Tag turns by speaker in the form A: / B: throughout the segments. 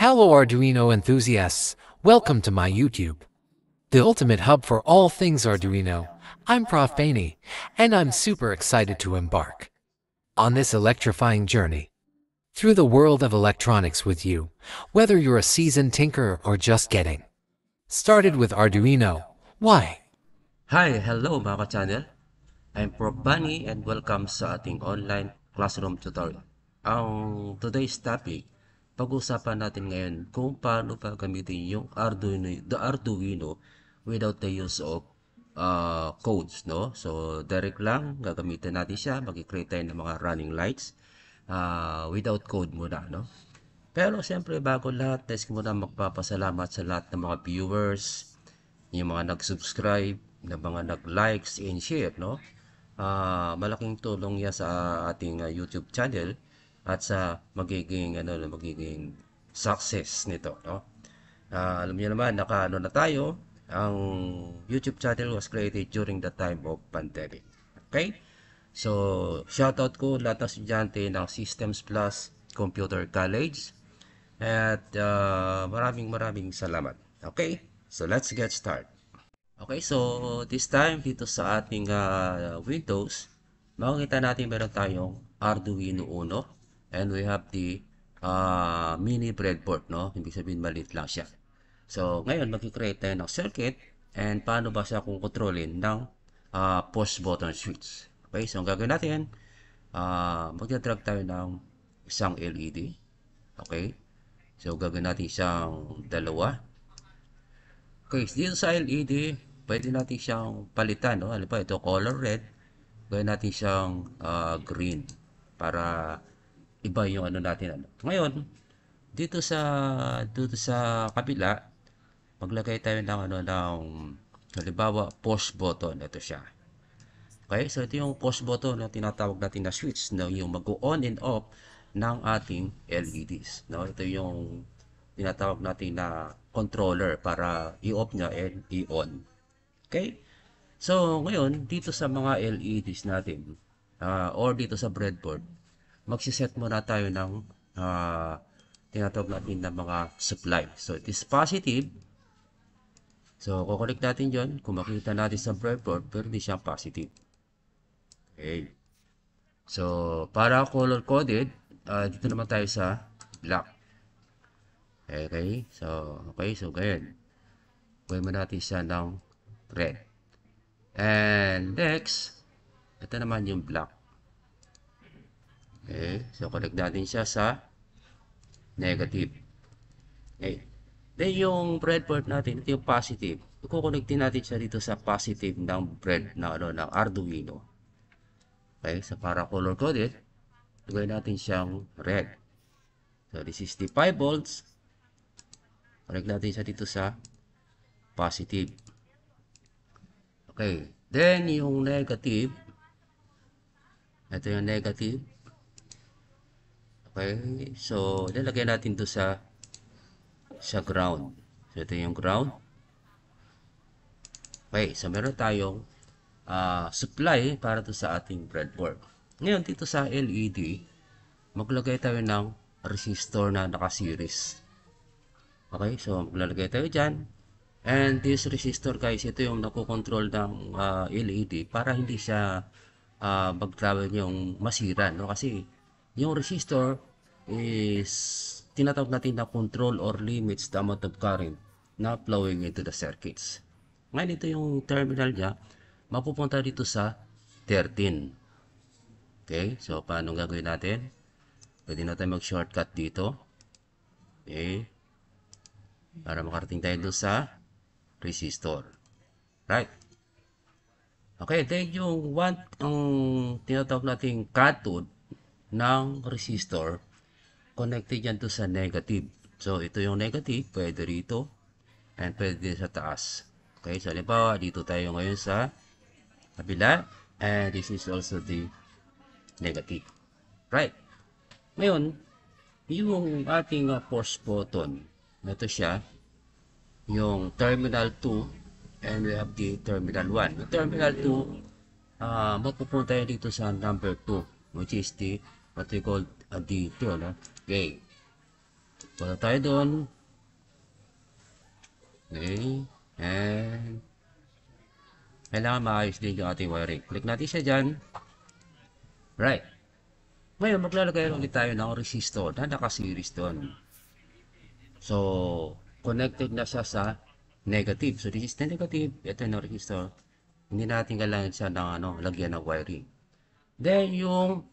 A: Hello Arduino enthusiasts, welcome to my YouTube, the ultimate hub for all things Arduino. I'm Prof. Bainey, and I'm super excited to embark on this electrifying journey through the world of electronics with you, whether you're a seasoned tinker or just getting started with Arduino. Why?
B: Hello mga ka-channel. I'm Prof. Bunny and welcome sa ating online classroom tutorial. Ang today's topic, pag-usapan natin ngayon kung paano pa gamitin yung Arduino without the use of codes, no? So, direct lang, gagamitin natin siya, mag-create tayo ng mga running lights without code muna, no? Pero siyempre, bago lahat, nais ko muna magpapasalamat sa lahat ng mga viewers, yung mga nag-subscribe, na mga nag-likes and share, no? Malaking tulong yan sa ating YouTube channel at sa magiging success nito, no? Alam niyo naman, naka-ano na tayo, ang YouTube channel was created during the time of pandemic. Okay? So, shoutout ko lahat ng estudyante ng Systems Plus Computer College at maraming salamat. Okay? So, let's get started. Okay, so this time dito sa ating Windows, makikita natin meron tayong Arduino Uno and we have the mini breadboard, no? Ibig sabihin maliit lang siya. So ngayon mag-create tayo ng circuit and paano ba siya kung kontrolin ng push button switch. Okay, so ang gagawin natin, magda-drag tayo ng isang LED. Okay, so gagawin natin siyang dalawa. Okay, dito sa LED, pwede natin siyang palitan, no? Ano pa, ito color red, gawin natin siyang green para iba yung ano natin. Ano. Ngayon, dito sa kabila, maglagay tayo ng halimbawa push button. Ito siya. Okay, so ito yung push button na tinatawag natin na switch, no? Yung mag-on and off ng ating LEDs, no? Ito yung tinatawag natin na controller para i-off niya and i-on. Okay? So, ngayon, dito sa mga LEDs natin, or dito sa breadboard, magsiset muna tayo ng tinatawag natin na mga supply. So, it is positive. So, kukulik natin yon. Kung makita natin sa breadboard, pero hindi siya positive. Okay. So, para color-coded, dito naman tayo sa black. Okay. So, ganyan. Gawin mo natin siya ng red. And next, ito naman yung black. Okay. So, connect natin siya sa negative. Okay. Then, yung breadboard natin, ito yung positive. Kukonectin natin siya dito sa positive ng ng Arduino. Okay. So, para color-coded, gawin natin siyang red. So, this is the 5 volts. Connect natin siya dito sa positive. Okay. Then, yung negative. Ito yung negative. Okay. So, nilagay natin to sa ground. So, ito yung ground. Okay. So, meron tayong supply para to sa ating breadboard. Ngayon, dito sa LED, maglagay tayo ng resistor na naka-series. Okay. So, maglalagay tayo dyan. And this resistor guys, ito yung nakokontrol ng LED para hindi siya mag-travel yung masira, no? Kasi yung resistor is tinatawag natin na control or limits the amount of current na flowing into the circuits. Ngayon ito yung terminal niya, mapupunta dito sa 13. Okay, so paano gagawin natin? Pwede natin mag-shortcut dito. Okay, para makarating tayo doon sa resistor. Right. Okay, then yung ang tinatawag nating cathode ng resistor, connected yan to sa negative. So, ito yung negative, pwede rito, and pwede sa taas. Okay, so halimbawa, dito tayo ngayon sa kabila, and this is also the negative. Right. Ngayon, yung ating push button, ito siya, yung terminal 2 and we have the terminal 1. Yung terminal 2, mapupunta tayo dito sa number 2, which is the what we call D2, no? Okay. Punta tayo doon. Okay. And kailangan maayos din yung ating wiring. Click natin siya dyan. Right. Ngayon, maglalagay ulit tayo ng resistor na naka-series doon. So, connected na siya sa negative. So, this is the negative. Ito yung resistor. Hindi natin kailangan siya ng lagyan ng wiring. Then, yung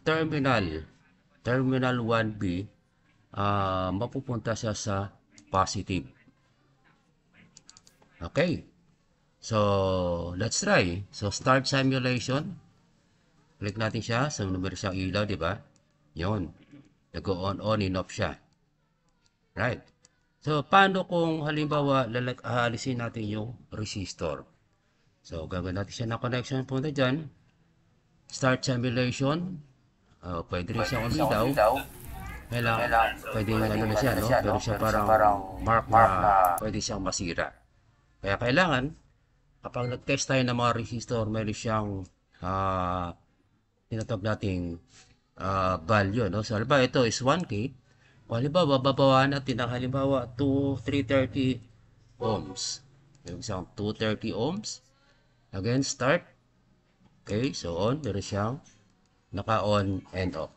B: terminal 1B, mapupunta siya sa positive. Okay. So, let's try. So, start simulation. Click natin siya. So, numero siyang ilaw, di ba? Yun. Nag-on in off siya. Right. So, paano kung halimbawa alisin natin yung resistor? So, gagawin natin siya ng connection. Punta dyan. Start simulation. Pwede rin siya umilaw. Pwede na siya, no? Pero siya parang mark na pwede siyang masira. Kaya kailangan, kapag nag-test tayo ng mga resistor, meron siyang tinatawag nating value, no? So, halimbawa, ito is 1K. O halimbawa, bababawaan natin ang halimbawa 330 ohms. Yung isang 230 ohms. Again, start. Okay, so on. Meron siyang naka-on and off.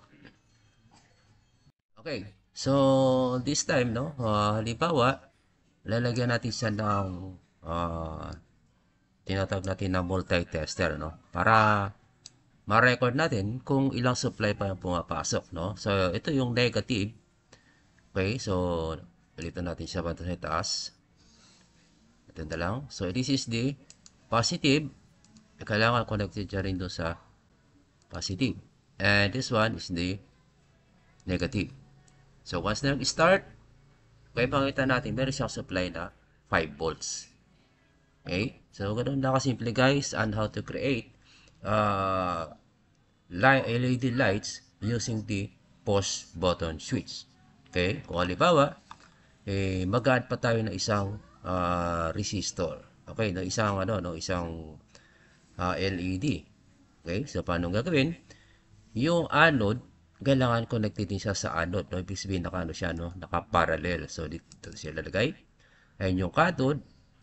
B: Okay, so this time, no? Halimbawa, lalagyan natin siya ng tinatawag natin na multi-tester, no? Para ma-record natin kung ilang supply pa yung pumapasok, no? So, ito yung negative. Okay, so, palitan natin siya banda sa taas. Ito na lang. So, this is the positive. Kailangan connected siya rin doon sa positive. And this one is the negative. So, once na nag-start, okay, pakita natin, meron siyang supply na 5 volts. Okay? So, ganun lang kasimple guys on how to create LED lights using the push button switch. Okay? Kung halimbawa, mag-add pa tayo ng isang resistor. Okay? Na isang, isang LED. Okay? So, paano gagawin? Yung anode, kailangan connected din siya sa anode. No? Ibig sabihin, naka-parallel. So, dito siya lalagay. And yung cathode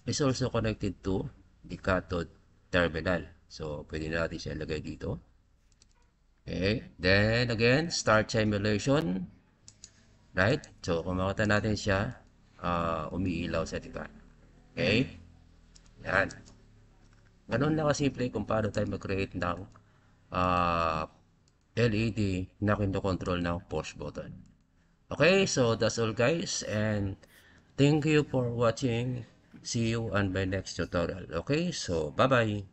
B: is also connected to the cathode terminal. So, pwede na natin siya ilagay dito. Okay. Then, again, start simulation. Right? So, kung makita natin siya, umiilaw sa diba. Okay? Yan. Ganun na kasimple kung paano tayo mag-create ng LED na kinokontrol ng push button. Okay, so that's all guys, and thank you for watching. See you on my next tutorial. Okay, so bye-bye.